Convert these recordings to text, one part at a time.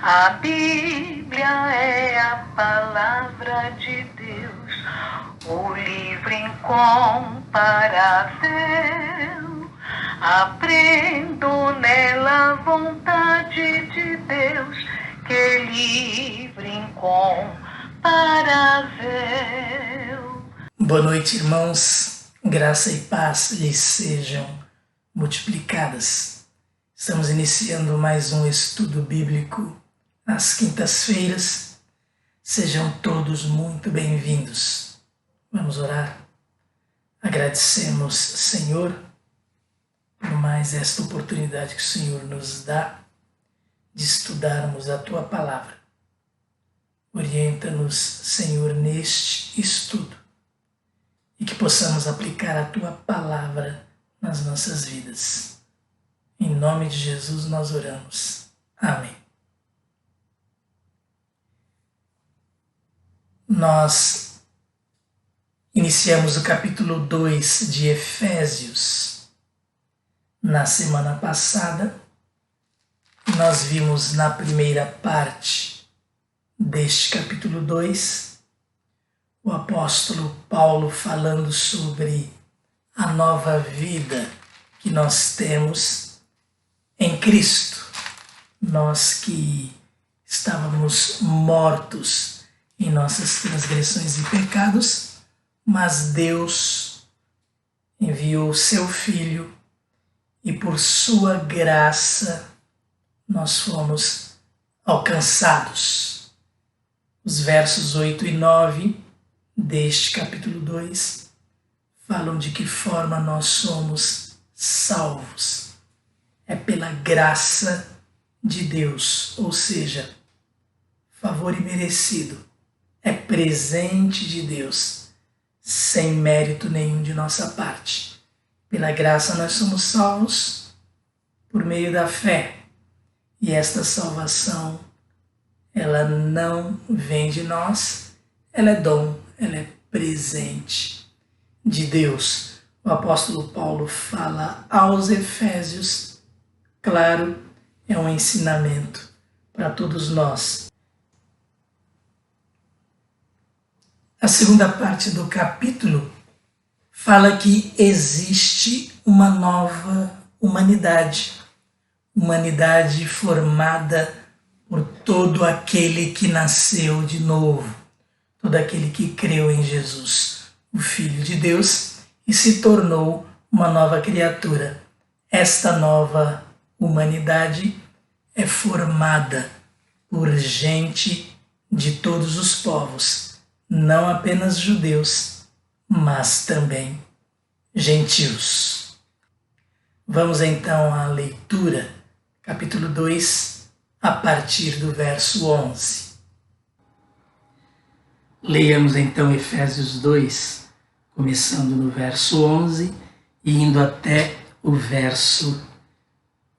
A Bíblia é a palavra de Deus, o livro incomparável. Aprendo nela a vontade de Deus, que livro incomparável. Boa noite, irmãos. Graça e paz lhes sejam multiplicadas. Estamos iniciando mais um estudo bíblico às quintas-feiras. Sejam todos muito bem-vindos. Vamos orar. Agradecemos, Senhor, por mais esta oportunidade que o Senhor nos dá de estudarmos a Tua Palavra. Orienta-nos, Senhor, neste estudo e que possamos aplicar a Tua Palavra nas nossas vidas. Em nome de Jesus nós oramos. Amém. Nós iniciamos o capítulo 2 de Efésios. Na semana passada, nós vimos na primeira parte deste capítulo 2 o apóstolo Paulo falando sobre a nova vida que nós temos em Cristo. Nós que estávamos mortos em nossas transgressões e pecados, mas Deus enviou o seu Filho e por sua graça nós fomos alcançados. Os versos 8 e 9 deste capítulo 2 falam de que forma nós somos salvos. É pela graça de Deus, ou seja, favor imerecido. É presente de Deus, sem mérito nenhum de nossa parte. Pela graça nós somos salvos por meio da fé. E esta salvação, ela não vem de nós, ela é dom, ela é presente de Deus. O apóstolo Paulo fala aos Efésios, claro, é um ensinamento para todos nós. A segunda parte do capítulo fala que existe uma nova humanidade formada por todo aquele que nasceu de novo, todo aquele que creu em Jesus, o Filho de Deus, e se tornou uma nova criatura. Esta nova humanidade é formada por gente de todos os povos, não apenas judeus, mas também gentios. Vamos então à leitura, capítulo 2, a partir do verso 11. Leiamos então Efésios 2, começando no verso 11 e indo até o verso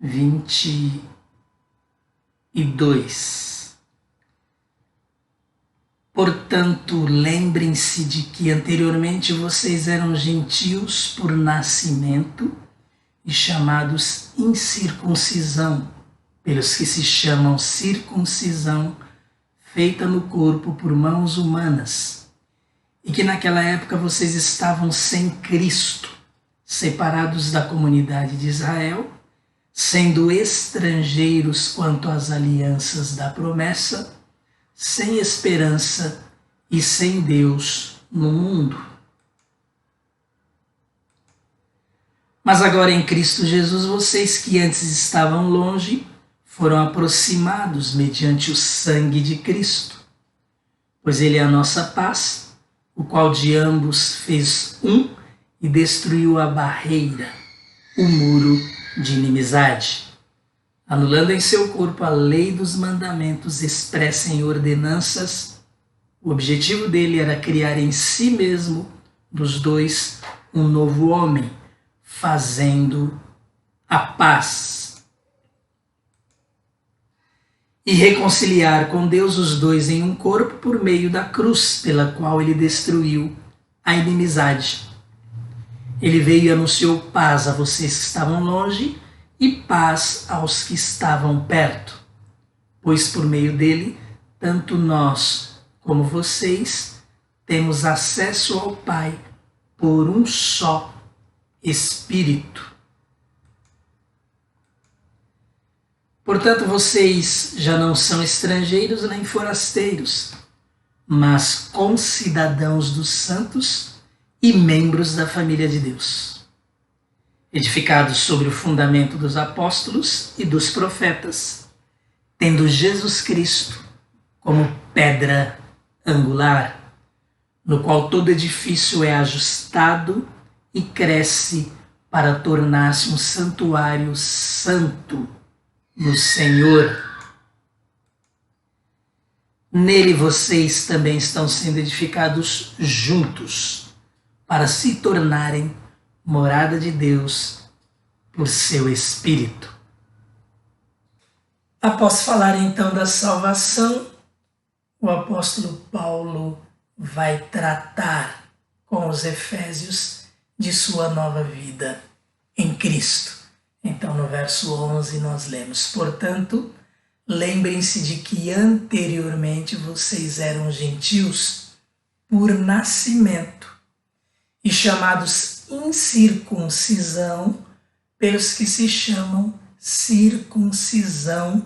22. Portanto, lembrem-se de que anteriormente vocês eram gentios por nascimento e chamados incircuncisão, pelos que se chamam circuncisão, feita no corpo por mãos humanas, e que naquela época vocês estavam sem Cristo, separados da comunidade de Israel, sendo estrangeiros quanto às alianças da promessa, sem esperança e sem Deus no mundo. Mas agora em Cristo Jesus, vocês que antes estavam longe, foram aproximados mediante o sangue de Cristo, pois Ele é a nossa paz, o qual de ambos fez um e destruiu a barreira, o muro de inimizade, anulando em seu corpo a lei dos mandamentos expressa em ordenanças. O objetivo dele era criar em si mesmo, dos dois, um novo homem, fazendo a paz, e reconciliar com Deus os dois em um corpo por meio da cruz, pela qual ele destruiu a inimizade. Ele veio e anunciou paz a vocês que estavam longe e paz aos que estavam perto, pois por meio dele, tanto nós como vocês temos acesso ao Pai por um só Espírito. Portanto, vocês já não são estrangeiros nem forasteiros, mas concidadãos dos santos e membros da família de Deus, edificados sobre o fundamento dos apóstolos e dos profetas, tendo Jesus Cristo como pedra angular, no qual todo edifício é ajustado e cresce para tornar-se um santuário santo no Senhor. Nele vocês também estão sendo edificados juntos para se tornarem morada de Deus por seu Espírito. Após falar então da salvação, o apóstolo Paulo vai tratar com os efésios de sua nova vida em Cristo. Então, no verso 11, nós lemos: portanto, lembrem-se de que anteriormente vocês eram gentios por nascimento e chamados incircuncisão pelos que se chamam circuncisão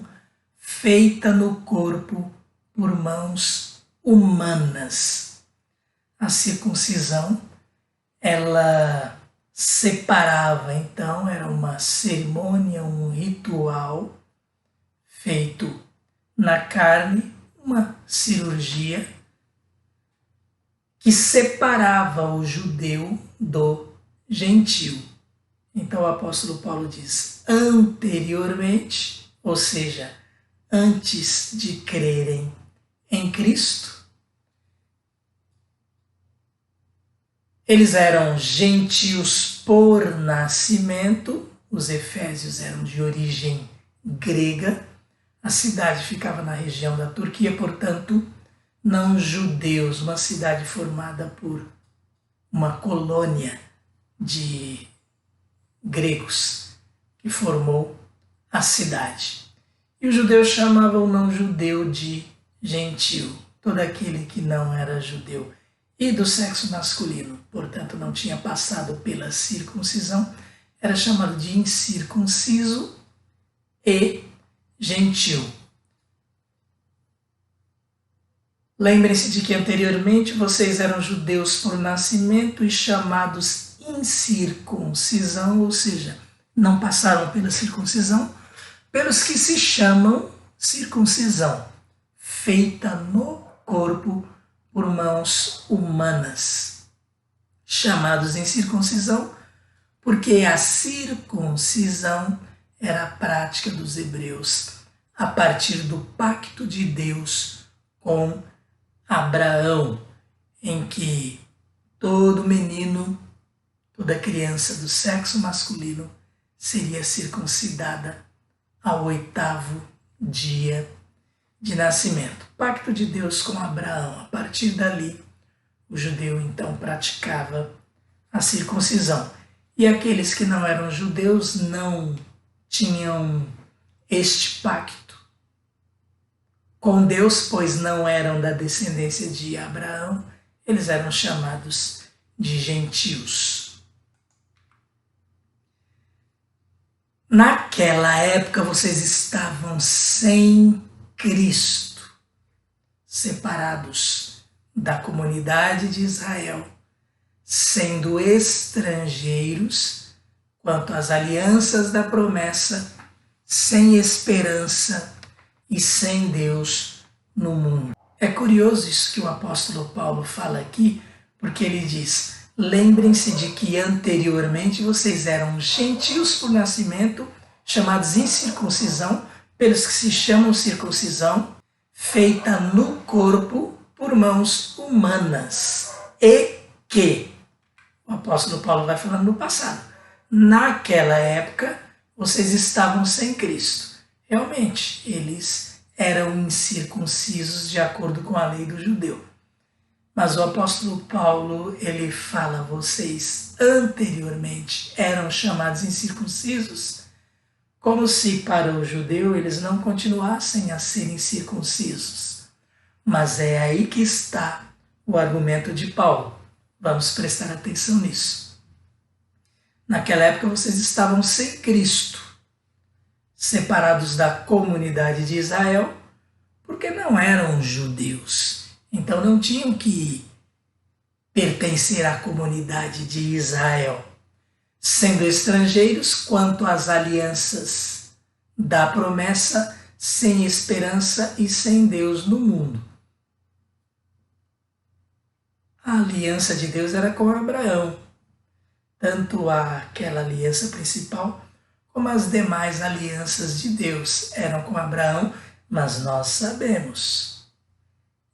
feita no corpo por mãos humanas. A circuncisão, ela separava, então, era uma cerimônia, um ritual feito na carne, uma cirurgia que separava o judeu do gentio. Então o apóstolo Paulo diz: anteriormente, ou seja, antes de crerem em Cristo, eles eram gentios por nascimento. Os efésios eram de origem grega. A cidade ficava na região da Turquia, portanto, não judeus, uma cidade formada por uma colônia de gregos que formou a cidade. E os judeus chamavam o não-judeu de gentio, todo aquele que não era judeu e do sexo masculino, portanto não tinha passado pela circuncisão, era chamado de incircunciso e gentil. Lembrem-se de que anteriormente vocês eram judeus por nascimento e chamados incircuncisão, ou seja, não passaram pela circuncisão, pelos que se chamam circuncisão, feita no corpo por mãos humanas, chamados incircuncisão, porque a circuncisão era a prática dos hebreus a partir do pacto de Deus com Abraão, em que todo menino, toda criança do sexo masculino seria circuncidada ao 8º dia de nascimento. Pacto de Deus com Abraão. A partir dali, o judeu então praticava a circuncisão. E aqueles que não eram judeus não tinham este pacto com Deus, pois não eram da descendência de Abraão, eles eram chamados de gentios. Naquela época vocês estavam sem Cristo, separados da comunidade de Israel, sendo estrangeiros quanto às alianças da promessa, sem esperança e sem Deus no mundo. É curioso isso que o apóstolo Paulo fala aqui, porque ele diz: lembrem-se de que anteriormente vocês eram gentios por nascimento, chamados incircuncisão, pelos que se chamam circuncisão, feita no corpo por mãos humanas. E que, o apóstolo Paulo vai falando no passado, naquela época vocês estavam sem Cristo. Realmente, eles eram incircuncisos de acordo com a lei do judeu. Mas o apóstolo Paulo, ele fala: vocês anteriormente eram chamados incircuncisos como se para o judeu eles não continuassem a serem circuncisos. Mas é aí que está o argumento de Paulo. Vamos prestar atenção nisso. Naquela época vocês estavam sem Cristo, separados da comunidade de Israel, porque não eram judeus. Então não tinham que pertencer à comunidade de Israel, sendo estrangeiros quanto às alianças da promessa, sem esperança e sem Deus no mundo. A aliança de Deus era com Abraão, tanto aquela aliança principal como as demais alianças de Deus eram com Abraão, mas nós sabemos,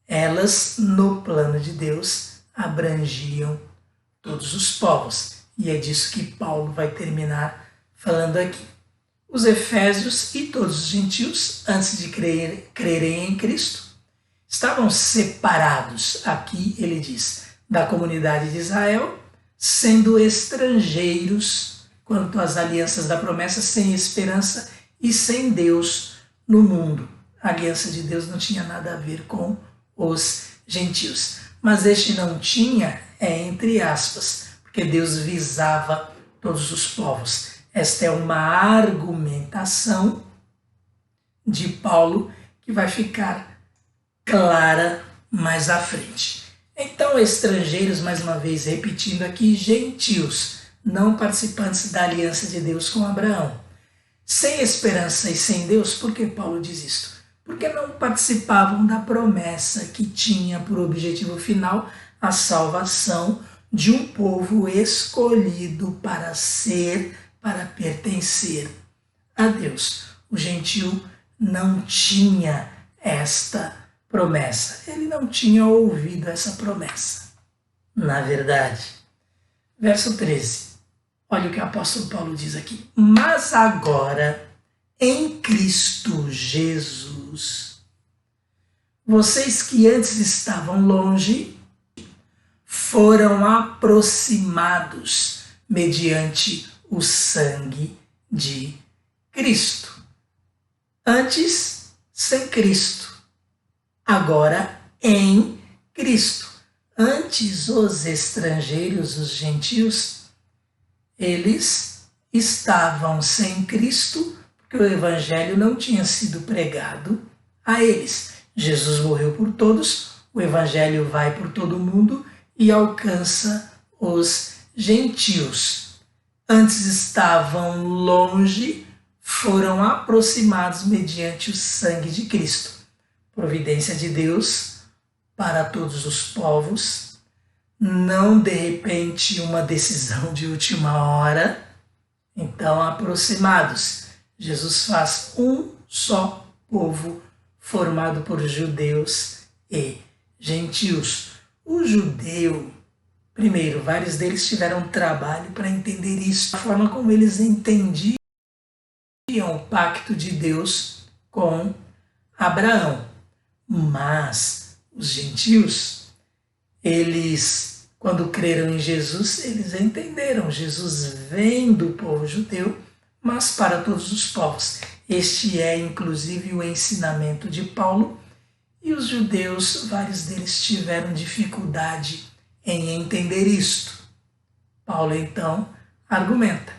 elas no plano de Deus abrangiam todos os povos. E é disso que Paulo vai terminar falando aqui. Os efésios e todos os gentios, antes de crerem em Cristo, estavam separados, aqui ele diz, da comunidade de Israel, sendo estrangeiros quanto às alianças da promessa, sem esperança e sem Deus no mundo. A aliança de Deus não tinha nada a ver com os gentios. Mas este não tinha é entre aspas, porque Deus visava todos os povos. Esta é uma argumentação de Paulo que vai ficar clara mais à frente. Então, estrangeiros, mais uma vez repetindo aqui, gentios, não participantes da aliança de Deus com Abraão. Sem esperança e sem Deus, por que Paulo diz isto? Porque não participavam da promessa que tinha por objetivo final a salvação de um povo escolhido para pertencer a Deus. O gentio não tinha esta promessa. Ele não tinha ouvido essa promessa. Na verdade, verso 13. Olha o que o apóstolo Paulo diz aqui. Mas agora, em Cristo Jesus, vocês que antes estavam longe, foram aproximados mediante o sangue de Cristo. Antes, sem Cristo. Agora, em Cristo. Antes, os estrangeiros, os gentios, eles estavam sem Cristo, porque o evangelho não tinha sido pregado a eles. Jesus morreu por todos, o evangelho vai por todo o mundo e alcança os gentios. Antes estavam longe, foram aproximados mediante o sangue de Cristo. Providência de Deus para todos os povos, não de repente uma decisão de última hora. Então, aproximados, Jesus faz um só povo formado por judeus e gentios. O judeu, primeiro, vários deles tiveram trabalho para entender isso, a forma como eles entendiam o pacto de Deus com Abraão. Mas os gentios, eles, quando creram em Jesus, eles entenderam. Jesus vem do povo judeu, mas para todos os povos. Este é, inclusive, o ensinamento de Paulo. E os judeus, vários deles tiveram dificuldade em entender isto. Paulo, então, argumenta.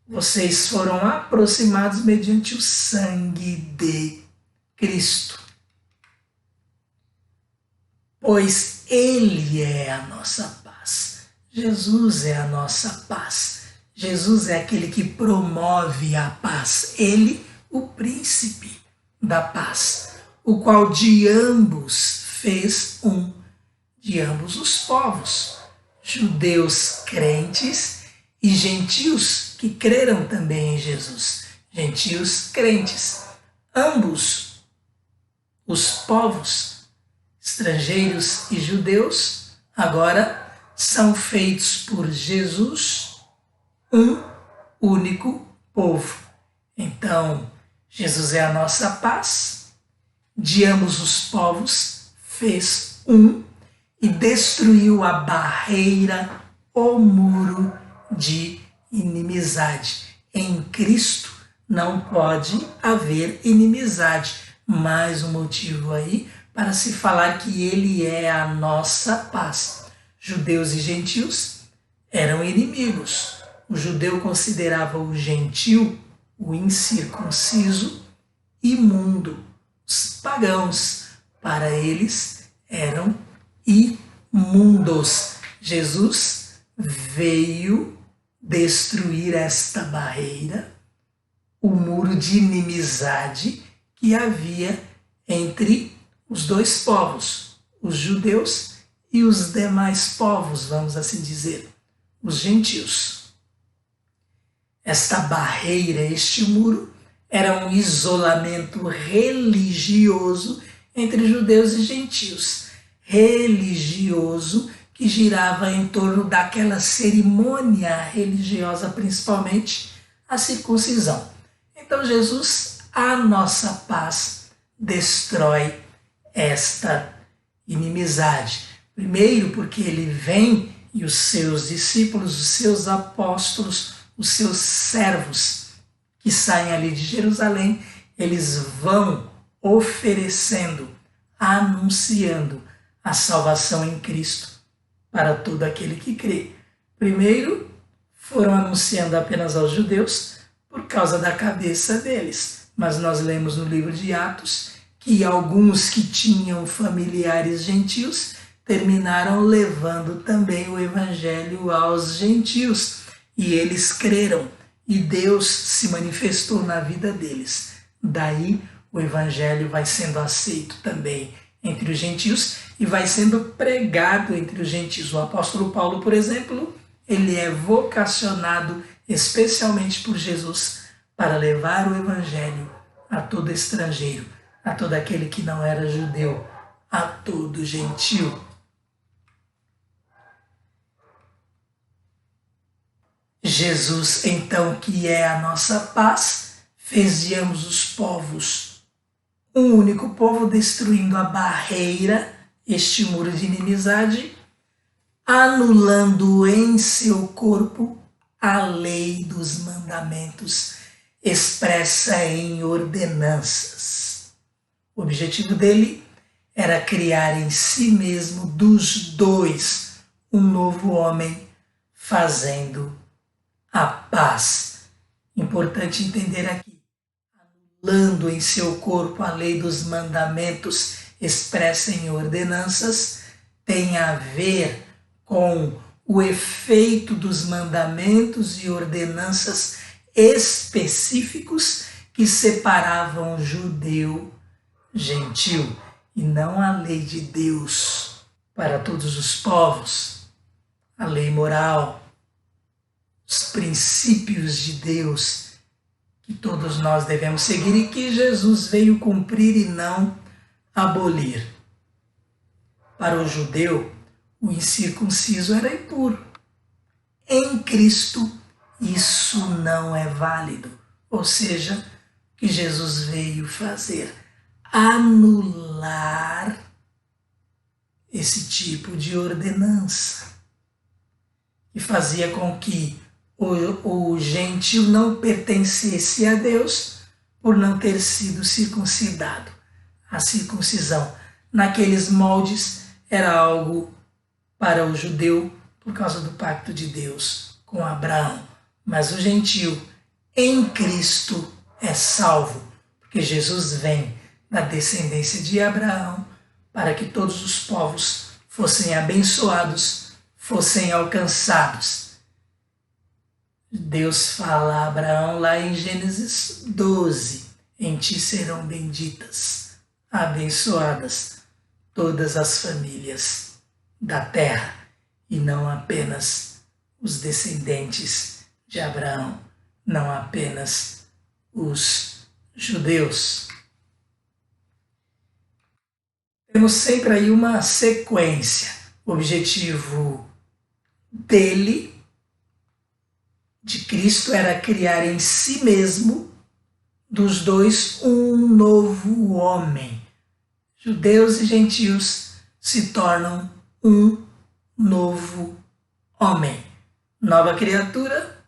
Vocês foram aproximados mediante o sangue de Cristo. Pois Ele é a nossa paz. Jesus é a nossa paz. Jesus é aquele que promove a paz. Ele, o príncipe da paz, o qual de ambos fez um, de ambos os povos, judeus crentes e gentios que creram também em Jesus, gentios crentes. Ambos os povos, estrangeiros e judeus, agora são feitos por Jesus um único povo. Então, Jesus é a nossa paz, de ambos os povos fez um e destruiu a barreira, o muro de inimizade. em Cristo não pode haver inimizade. Mais um motivo aí para se falar que ele é a nossa paz. Judeus e gentios eram inimigos. O judeu considerava o gentil, o incircunciso, imundo. Os pagãos, para eles, eram imundos. Jesus veio destruir esta barreira, o muro de inimizade que havia entre os dois povos, os judeus e os demais povos, vamos assim dizer, os gentios. Esta barreira, este muro, era um isolamento religioso entre judeus e gentios. Religioso que girava em torno daquela cerimônia religiosa, principalmente a circuncisão. Então Jesus, a nossa paz, destrói esta inimizade. Primeiro porque ele vem e os seus discípulos, os seus apóstolos, os seus servos que saem ali de Jerusalém, eles vão oferecendo, anunciando a salvação em Cristo para todo aquele que crê. Primeiro, foram anunciando apenas aos judeus por causa da cabeça deles. Mas nós lemos no livro de Atos que alguns que tinham familiares gentios terminaram levando também o evangelho aos gentios. E eles creram, e Deus se manifestou na vida deles. Daí o evangelho vai sendo aceito também entre os gentios e vai sendo pregado entre os gentios. O apóstolo Paulo, por exemplo, ele é vocacionado especialmente por Jesus para levar o evangelho a todo estrangeiro, a todo aquele que não era judeu, a todo gentio. Jesus, então, que é a nossa paz, fez de ambos os povos um único povo, destruindo a barreira, este muro de inimizade, anulando em seu corpo a lei dos mandamentos expressa em ordenanças. O objetivo dele era criar em si mesmo dos dois um novo homem, fazendo a paz. Importante entender aqui, anulando em seu corpo a lei dos mandamentos expressa em ordenanças, tem a ver com o efeito dos mandamentos e ordenanças específicos que separavam judeu, gentil, e não a lei de Deus para todos os povos, a lei moral, os princípios de Deus que todos nós devemos seguir e que Jesus veio cumprir e não abolir. Para o judeu, o incircunciso era impuro. Em Cristo, isso não é válido. Ou seja, o que Jesus veio fazer? Anular esse tipo de ordenança. E fazia com que o gentil não pertencesse a Deus por não ter sido circuncidado. A circuncisão, naqueles moldes, era algo para o judeu por causa do pacto de Deus com Abraão. Mas o gentil em Cristo é salvo, porque Jesus vem da descendência de Abraão para que todos os povos fossem abençoados, fossem alcançados. Deus fala a Abraão lá em Gênesis 12, em ti serão benditas, abençoadas todas as famílias da terra, e não apenas os descendentes de Abraão, não apenas os judeus. Temos sempre aí uma sequência. O objetivo dele, de Cristo, era criar em si mesmo, dos dois, um novo homem. Judeus e gentios se tornam um novo homem. Nova criatura,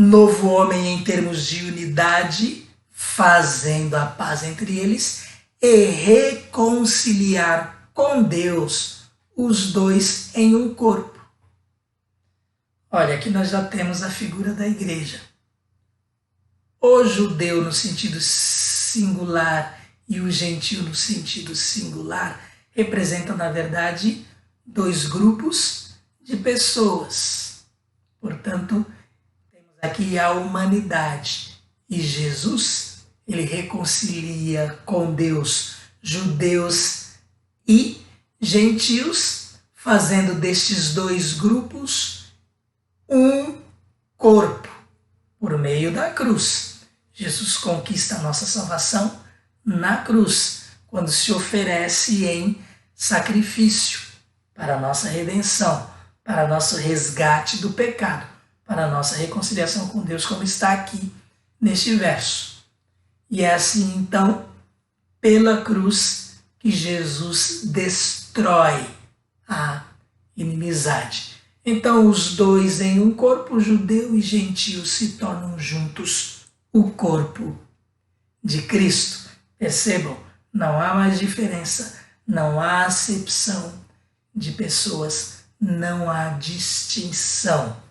novo homem em termos de unidade, fazendo a paz entre eles e reconciliar com Deus os dois em um corpo. Olha, aqui nós já temos a figura da igreja. O judeu no sentido singular e o gentio no sentido singular representam, na verdade, dois grupos de pessoas. Portanto, temos aqui a humanidade. E Jesus, ele reconcilia com Deus judeus e gentios, fazendo destes dois grupos um corpo, por meio da cruz. Jesus conquista a nossa salvação na cruz, quando se oferece em sacrifício para a nossa redenção, para nosso resgate do pecado, para a nossa reconciliação com Deus, como está aqui neste verso. E é assim, então, pela cruz que Jesus destrói a inimizade. Então, os dois em um corpo, judeu e gentio, se tornam juntos o corpo de Cristo. Percebam, não há mais diferença, não há acepção de pessoas, não há distinção.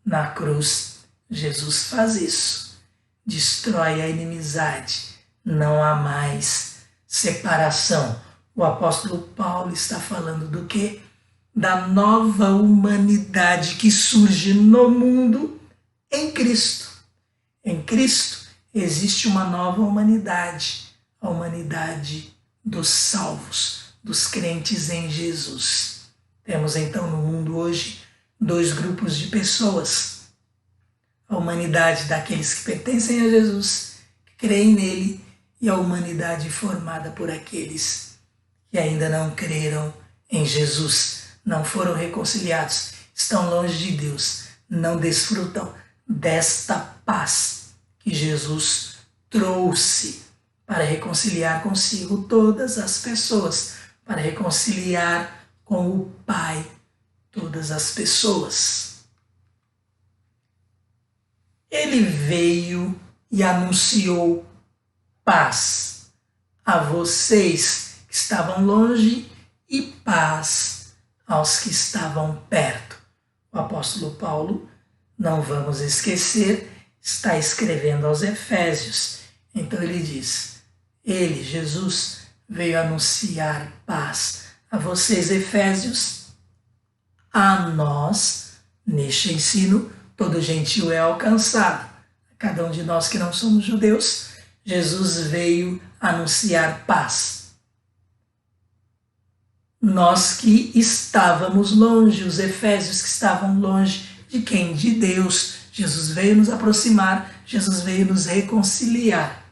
Na cruz, Jesus faz isso, destrói a inimizade, não há mais separação. O apóstolo Paulo está falando do quê? Da nova humanidade que surge no mundo em Cristo. Em Cristo existe uma nova humanidade, a humanidade dos salvos, dos crentes em Jesus. Temos então no mundo hoje dois grupos de pessoas. A humanidade daqueles que pertencem a Jesus, que creem nele, e a humanidade formada por aqueles que ainda não creram em Jesus, não foram reconciliados, estão longe de Deus, não desfrutam desta paz que Jesus trouxe para reconciliar consigo todas as pessoas, para reconciliar com o Pai todas as pessoas. Ele veio e anunciou paz a vocês que estavam longe e paz aos que estavam perto. O apóstolo Paulo, não vamos esquecer, está escrevendo aos Efésios. Então ele diz, ele, Jesus, veio anunciar paz a vocês, Efésios, a nós, neste ensino, todo gentio é alcançado. Cada um de nós que não somos judeus, Jesus veio anunciar paz. Nós que estávamos longe, os efésios que estavam longe de quem? De Deus. Jesus veio nos aproximar, Jesus veio nos reconciliar.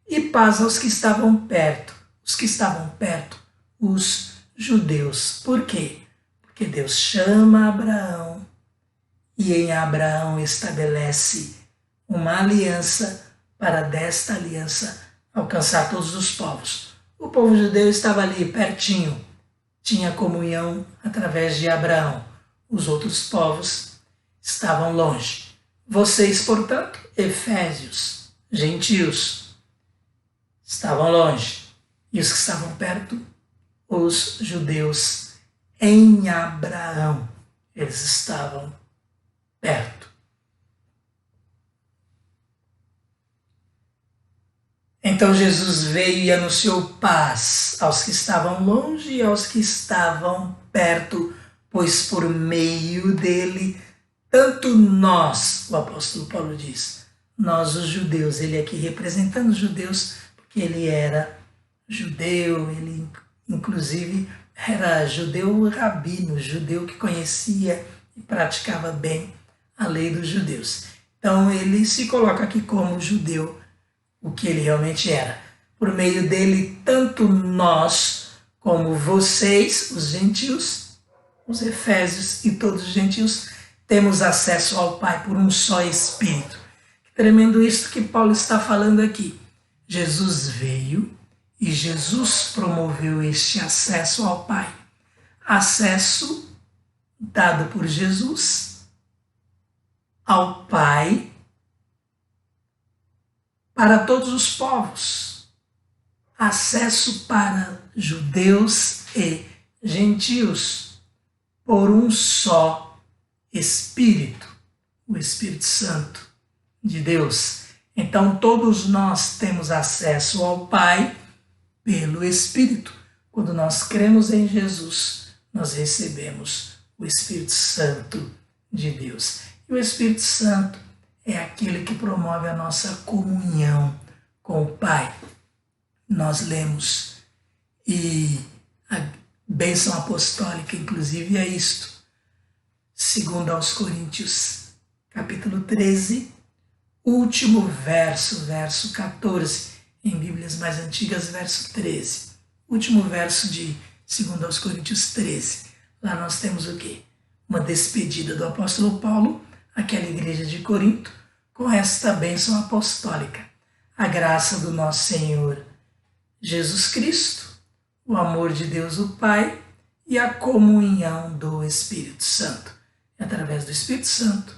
E paz aos que estavam perto. Os que estavam perto, os judeus. Por quê? Porque Deus chama Abraão e em Abraão estabelece uma aliança para desta aliança alcançar todos os povos. O povo judeu estava ali pertinho, tinha comunhão através de Abraão. Os outros povos estavam longe. Vocês, portanto, Efésios, gentios, estavam longe. E os que estavam perto, os judeus em Abraão, eles estavam perto. Então Jesus veio e anunciou paz aos que estavam longe e aos que estavam perto, pois por meio dele, tanto nós, o apóstolo Paulo diz, nós os judeus, ele aqui representando os judeus, porque ele era judeu, ele inclusive era judeu rabino, judeu que conhecia e praticava bem a lei dos judeus. Então ele se coloca aqui como judeu, o que ele realmente era. Por meio dele, tanto nós como vocês, os gentios, os efésios e todos os gentios, temos acesso ao Pai por um só Espírito. Que tremendo isso que Paulo está falando aqui. Jesus veio e Jesus promoveu este acesso ao Pai. Acesso dado por Jesus ao Pai para todos os povos, acesso para judeus e gentios, por um só Espírito, o Espírito Santo de Deus. Então todos nós temos acesso ao Pai pelo Espírito. Quando nós cremos em Jesus, nós recebemos o Espírito Santo de Deus. E o Espírito Santo é aquele que promove a nossa comunhão com o Pai. Nós lemos, e a bênção apostólica, inclusive, é isto. Segundo aos Coríntios, capítulo 13, último verso, verso 14, em Bíblias mais antigas, verso 13. Último verso de 2 aos Coríntios 13. Lá nós temos o quê? Uma despedida do apóstolo Paulo, àquela igreja de Corinto, com esta bênção apostólica. A graça do nosso Senhor Jesus Cristo, o amor de Deus o Pai e a comunhão do Espírito Santo. É através do Espírito Santo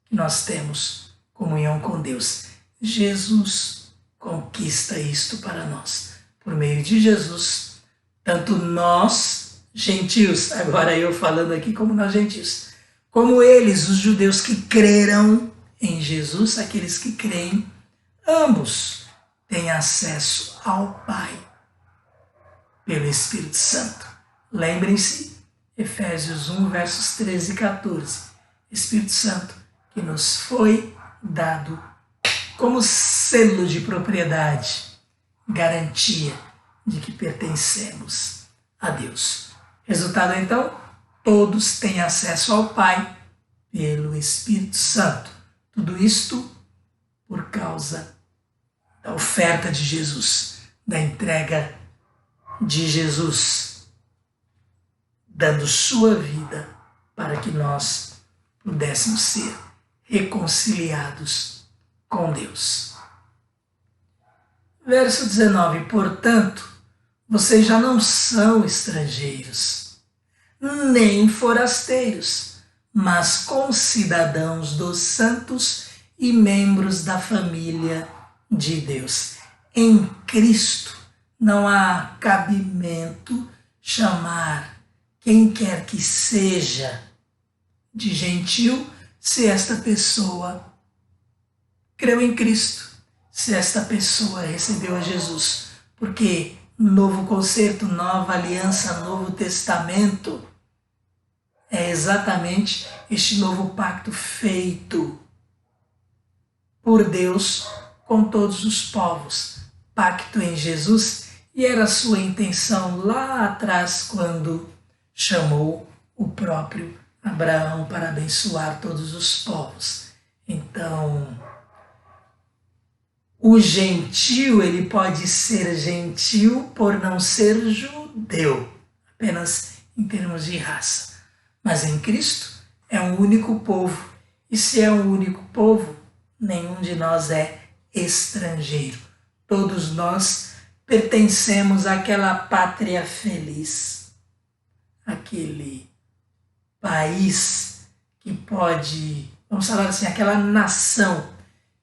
que nós temos comunhão com Deus. Jesus conquista isto para nós. Por meio de Jesus, tanto nós, gentios, agora eu falando aqui como nós gentios, como eles, os judeus que creram em Jesus, aqueles que creem, ambos têm acesso ao Pai pelo Espírito Santo. Lembrem-se, Efésios 1, versos 13 e 14. Espírito Santo que nos foi dado como selo de propriedade, garantia de que pertencemos a Deus. Resultado, então, todos têm acesso ao Pai pelo Espírito Santo. Tudo isto por causa da oferta de Jesus, da entrega de Jesus, dando sua vida para que nós pudéssemos ser reconciliados com Deus. Verso 19, portanto, vocês já não são estrangeiros, nem forasteiros, mas concidadãos dos santos e membros da família de Deus. Em Cristo não há cabimento chamar quem quer que seja de gentil, se esta pessoa creu em Cristo, se esta pessoa recebeu a Jesus, porque novo concerto, nova aliança, novo testamento é exatamente este novo pacto feito por Deus com todos os povos, pacto em Jesus, e era a sua intenção lá atrás quando chamou o próprio Abraão para abençoar todos os povos. Então, o gentio, ele pode ser gentil por não ser judeu, apenas em termos de raça. Mas em Cristo é um único povo, e se é um único povo, nenhum de nós é estrangeiro. Todos nós pertencemos àquela pátria feliz, aquele país que pode, vamos falar assim, aquela nação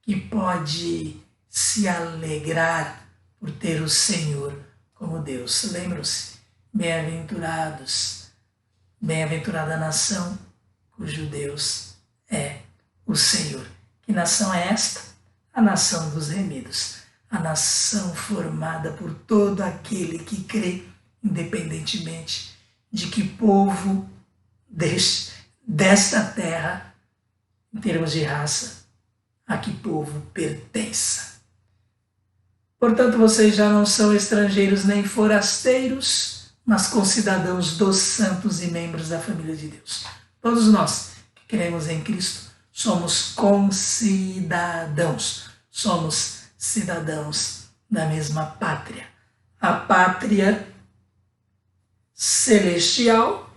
que pode se alegrar por ter o Senhor como Deus. Lembram-se? Bem-aventurados, bem-aventurada a nação cujo Deus é o Senhor. Que nação é esta? A nação dos remidos, a nação formada por todo aquele que crê, independentemente de que povo desta terra, em termos de raça, a que povo pertença. Portanto, vocês já não são estrangeiros nem forasteiros, mas concidadãos dos santos e membros da família de Deus. Todos nós que cremos em Cristo somos concidadãos, somos cidadãos da mesma pátria. A pátria celestial,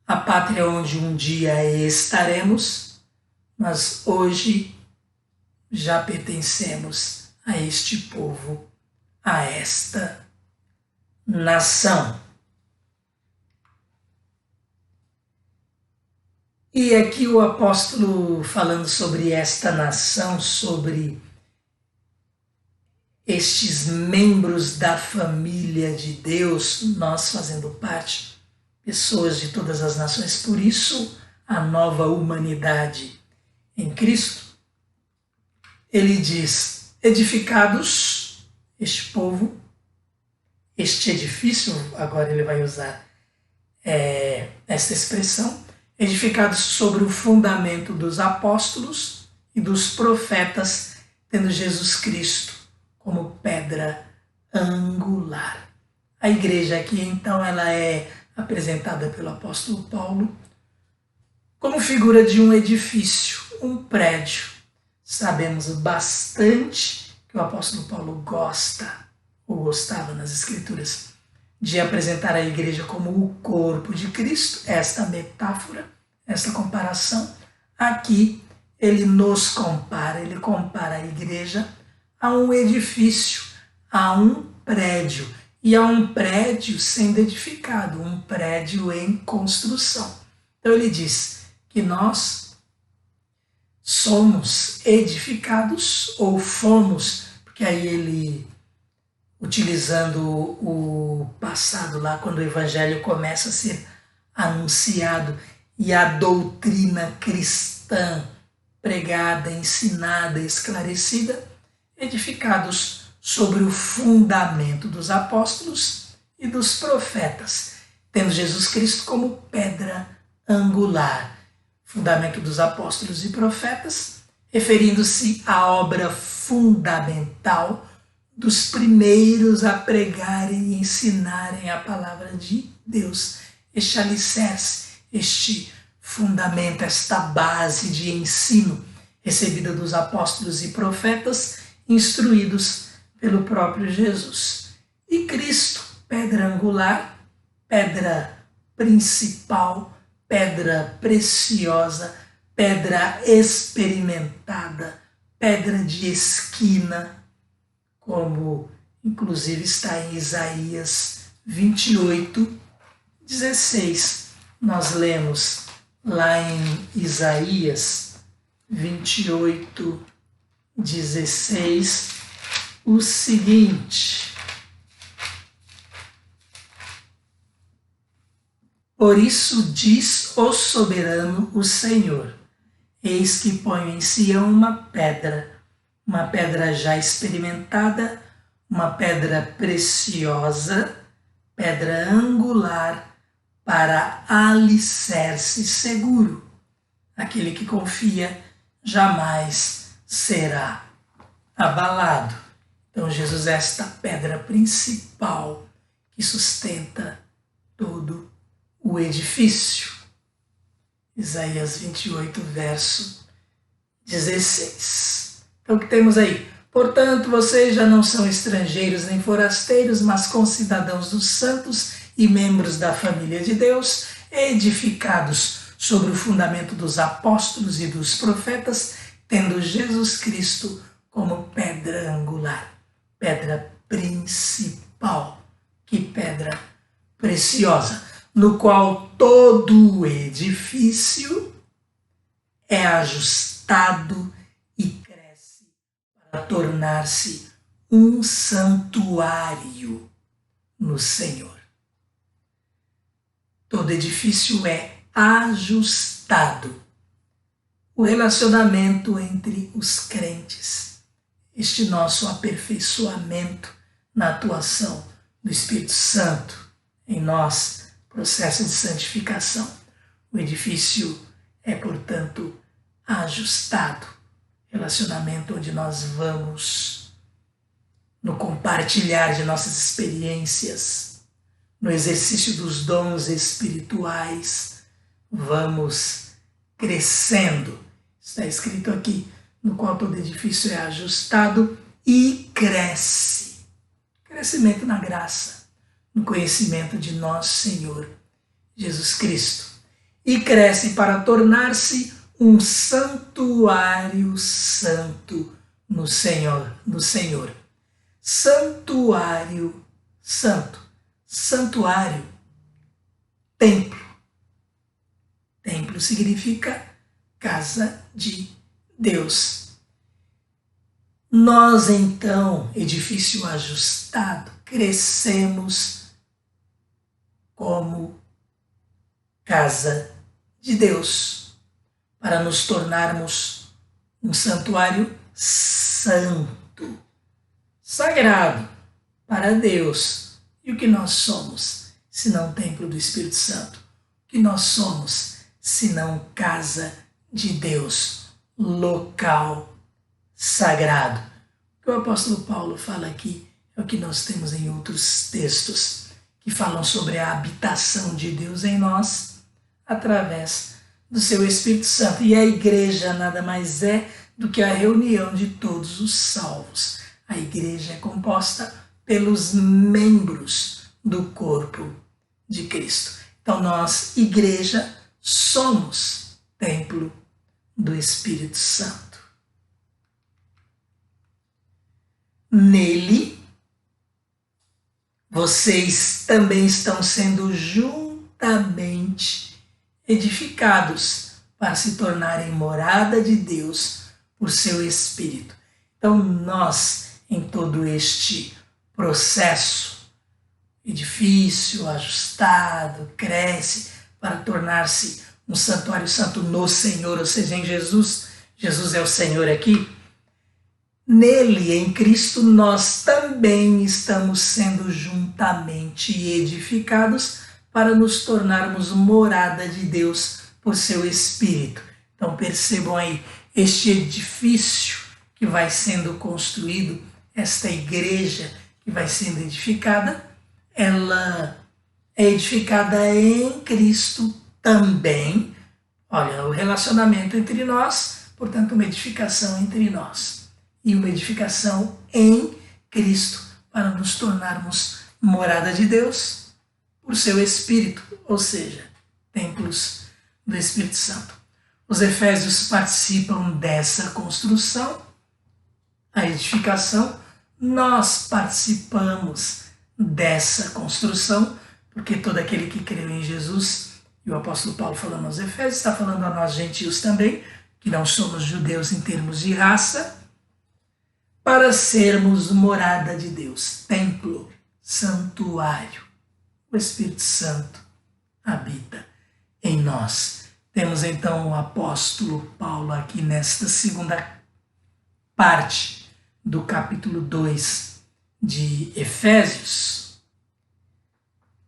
a pátria onde um dia estaremos, mas hoje já pertencemos a este povo, a esta nação. E aqui o apóstolo, falando sobre esta nação, sobre estes membros da família de Deus, nós fazendo parte, pessoas de todas as nações, por isso a nova humanidade em Cristo. Ele diz, edificados, este povo, este edifício, agora ele vai usar esta expressão, edificados sobre o fundamento dos apóstolos e dos profetas, tendo Jesus Cristo como pedra angular. A igreja aqui, então, ela é apresentada pelo apóstolo Paulo como figura de um edifício, um prédio. Sabemos bastante que o apóstolo Paulo gostava nas Escrituras, de apresentar a igreja como o corpo de Cristo. Esta metáfora, esta comparação, aqui ele compara a igreja a um edifício, a um prédio, e a um prédio sendo edificado, um prédio em construção. Então ele diz que nós somos edificados, ou fomos, porque aí ele, utilizando o passado lá, quando o evangelho começa a ser anunciado e a doutrina cristã pregada, ensinada, esclarecida, edificados sobre o fundamento dos apóstolos e dos profetas, tendo Jesus Cristo como pedra angular. Fundamento dos apóstolos e profetas, referindo-se à obra fundamental dos primeiros a pregarem e ensinarem a palavra de Deus. Este alicerce, este fundamento, esta base de ensino recebida dos apóstolos e profetas, instruídos pelo próprio Jesus. E Cristo, pedra angular, pedra principal, pedra preciosa, pedra experimentada, pedra de esquina, como inclusive está em Isaías 28, 16. Nós lemos lá em Isaías 28, 16, o seguinte: por isso diz o soberano, o Senhor, eis que ponho em Sião uma pedra já experimentada, uma pedra preciosa, pedra angular, para alicerce seguro. Aquele que confia jamais será abalado. Então Jesus é esta pedra principal que sustenta todo o edifício. Isaías 28, verso 16. Então o que temos aí? Portanto, vocês já não são estrangeiros nem forasteiros, mas concidadãos dos santos e membros da família de Deus, edificados sobre o fundamento dos apóstolos e dos profetas, tendo Jesus Cristo como pedra angular, pedra principal, que pedra preciosa, no qual todo o edifício é ajustado e cresce para tornar-se um santuário no Senhor. Todo edifício é ajustado. O relacionamento entre os crentes, este nosso aperfeiçoamento na atuação do Espírito Santo em nós, processo de santificação. O edifício é, portanto, ajustado. Relacionamento onde nós vamos no compartilhar de nossas experiências, no exercício dos dons espirituais, vamos crescendo. Está escrito aqui, no qual todo edifício é ajustado e cresce. Crescimento na graça, no conhecimento de nosso Senhor Jesus Cristo. E cresce para tornar-se um santuário santo no Senhor. Santuário santo. Santuário, templo. Templo significa casa de Deus. Nós então, edifício ajustado, crescemos como casa de Deus, para nos tornarmos um santuário santo, sagrado para Deus. E o que nós somos, senão templo do Espírito Santo? O que nós somos, senão casa de Deus, local sagrado? O que o apóstolo Paulo fala aqui é o que nós temos em outros textos que falam sobre a habitação de Deus em nós através do seu Espírito Santo. E a igreja nada mais é do que a reunião de todos os salvos. A igreja é composta pelos membros do corpo de Cristo. Então nós, igreja, somos templo do Espírito Santo. Nele, vocês também estão sendo juntamente edificados para se tornarem morada de Deus por seu Espírito. Então nós, em todo este processo, edifício ajustado, cresce para tornar-se um santuário santo no Senhor, ou seja, em Jesus. Jesus é o Senhor aqui. Nele, em Cristo, nós também estamos sendo juntamente edificados para nos tornarmos morada de Deus por seu Espírito. Então percebam aí, este edifício que vai sendo construído, esta igreja que vai sendo edificada, ela é edificada em Cristo também. Olha, o relacionamento entre nós, portanto, uma edificação entre nós. E uma edificação em Cristo, para nos tornarmos morada de Deus por seu Espírito, ou seja, templos do Espírito Santo. Os efésios participam dessa construção, a edificação. Nós participamos dessa construção, porque todo aquele que creu em Jesus, e o apóstolo Paulo falando aos Efésios, está falando a nós gentios também, que não somos judeus em termos de raça, para sermos morada de Deus, templo, santuário. O Espírito Santo habita em nós. Temos então o apóstolo Paulo aqui nesta segunda parte do capítulo 2 de Efésios,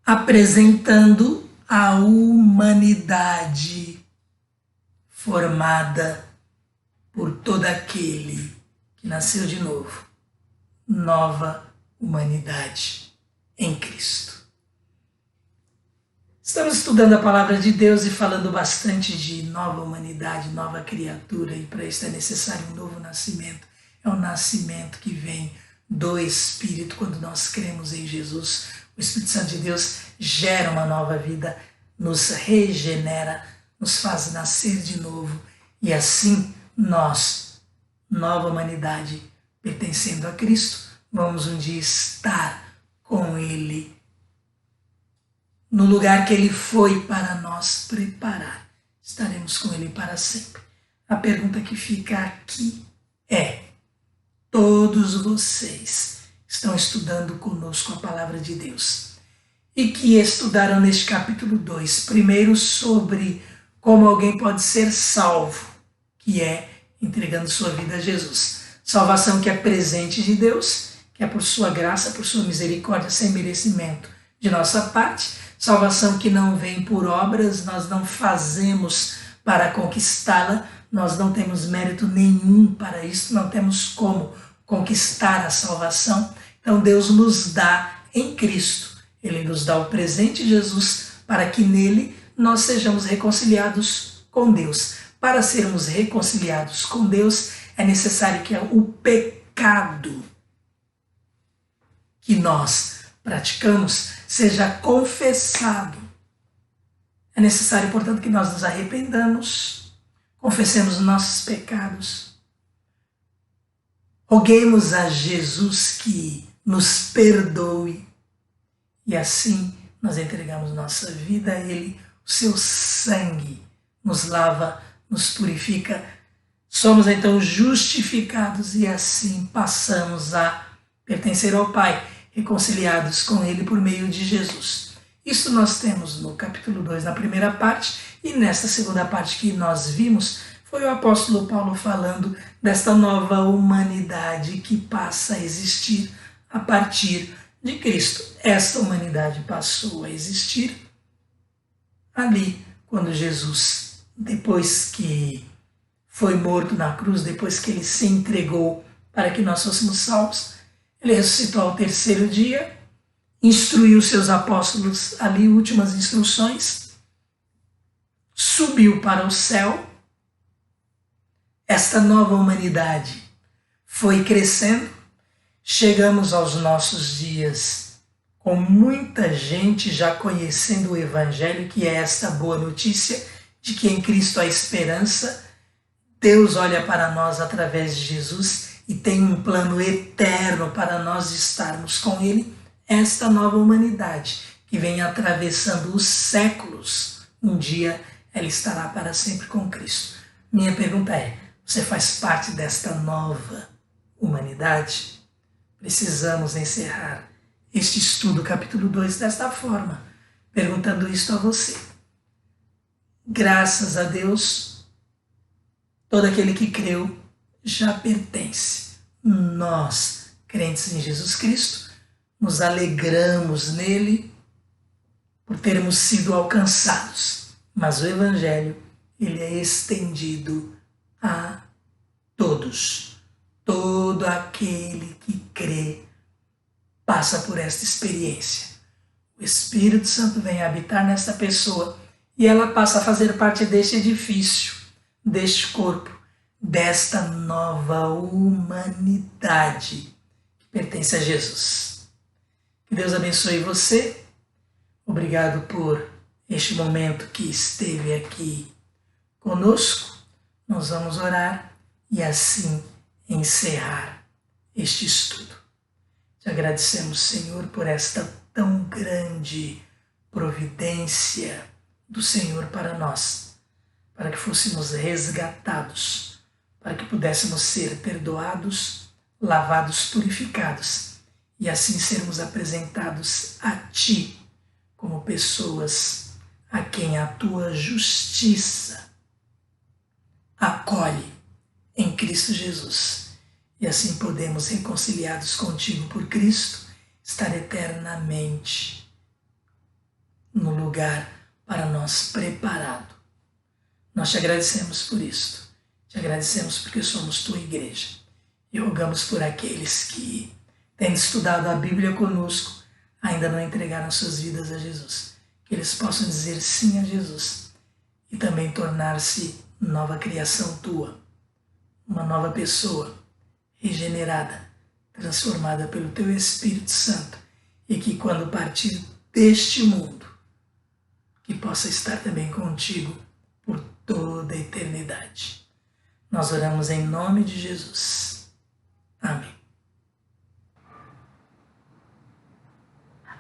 apresentando a humanidade formada por todo aquele que nasceu de novo, nova humanidade em Cristo. Estamos estudando a palavra de Deus e falando bastante de nova humanidade, nova criatura, e para isso é necessário um novo nascimento. É um nascimento que vem do Espírito. Quando nós cremos em Jesus, o Espírito Santo de Deus gera uma nova vida, nos regenera, nos faz nascer de novo, e assim nós, nova humanidade, pertencendo a Cristo, vamos um dia estar com Ele no lugar que Ele foi para nós preparar. Estaremos com Ele para sempre. A pergunta que fica aqui é: todos vocês estão estudando conosco a palavra de Deus e que estudaram neste capítulo 2, primeiro sobre como alguém pode ser salvo, que é entregando sua vida a Jesus. Salvação que é presente de Deus, que é por sua graça, por sua misericórdia, sem merecimento de nossa parte. Salvação que não vem por obras, nós não fazemos para conquistá-la, nós não temos mérito nenhum para isso, não temos como conquistar a salvação. Então Deus nos dá em Cristo. Ele nos dá o presente de Jesus para que nele nós sejamos reconciliados com Deus. Para sermos reconciliados com Deus, é necessário que o pecado que nós praticamos seja confessado. É necessário, portanto, que nós nos arrependamos, confessemos os nossos pecados, roguemos a Jesus que nos perdoe, e assim nós entregamos nossa vida a Ele. O seu sangue nos lava, nos purifica, Somos então justificados e assim passamos a pertencer ao Pai, reconciliados com Ele por meio de Jesus. Isso nós temos no capítulo 2, na primeira parte, e nesta segunda parte que nós vimos, foi o apóstolo Paulo falando desta nova humanidade que passa a existir a partir de Cristo. Esta humanidade passou a existir ali, quando Jesus, depois que foi morto na cruz, depois que ele se entregou para que nós fôssemos salvos, ele ressuscitou ao terceiro dia, instruiu seus apóstolos ali, últimas instruções, subiu para o céu. Esta nova humanidade foi crescendo, chegamos aos nossos dias com muita gente já conhecendo o Evangelho, que é esta boa notícia de que em Cristo há esperança. Deus olha para nós através de Jesus e tem um plano eterno para nós estarmos com Ele. Esta nova humanidade que vem atravessando os séculos, um dia ela estará para sempre com Cristo. Minha pergunta é: você faz parte desta nova humanidade? Precisamos encerrar este estudo, capítulo 2, desta forma, perguntando isto a você. Graças a Deus, todo aquele que creu já pertence. Nós, crentes em Jesus Cristo, nos alegramos nele por termos sido alcançados. Mas o Evangelho, ele é estendido a todos. Todo aquele que crê passa por esta experiência. O Espírito Santo vem habitar nessa pessoa e ela passa a fazer parte deste edifício, deste corpo, desta nova humanidade que pertence a Jesus. Que Deus abençoe você. Obrigado por este momento que esteve aqui conosco. Nós vamos orar e assim encerrar este estudo. Te agradecemos, Senhor, por esta tão grande providência do Senhor para nós, para que fôssemos resgatados, para que pudéssemos ser perdoados, lavados, purificados e assim sermos apresentados a Ti como pessoas a quem a Tua justiça acolhe em Cristo Jesus. E assim podemos, reconciliados contigo por Cristo, estar eternamente no lugar para nós preparado. Nós te agradecemos por isto. Te agradecemos porque somos tua igreja. E rogamos por aqueles que, tendo estudado a Bíblia conosco, ainda não entregaram suas vidas a Jesus. Que eles possam dizer sim a Jesus e também tornar-se nova criação tua, uma nova pessoa, regenerada, transformada pelo Teu Espírito Santo, e que quando partir deste mundo, que possa estar também contigo por toda a eternidade. Nós oramos em nome de Jesus. Amém.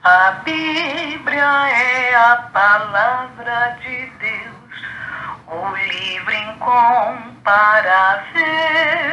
A Bíblia é a palavra de Deus, o livro incomparável.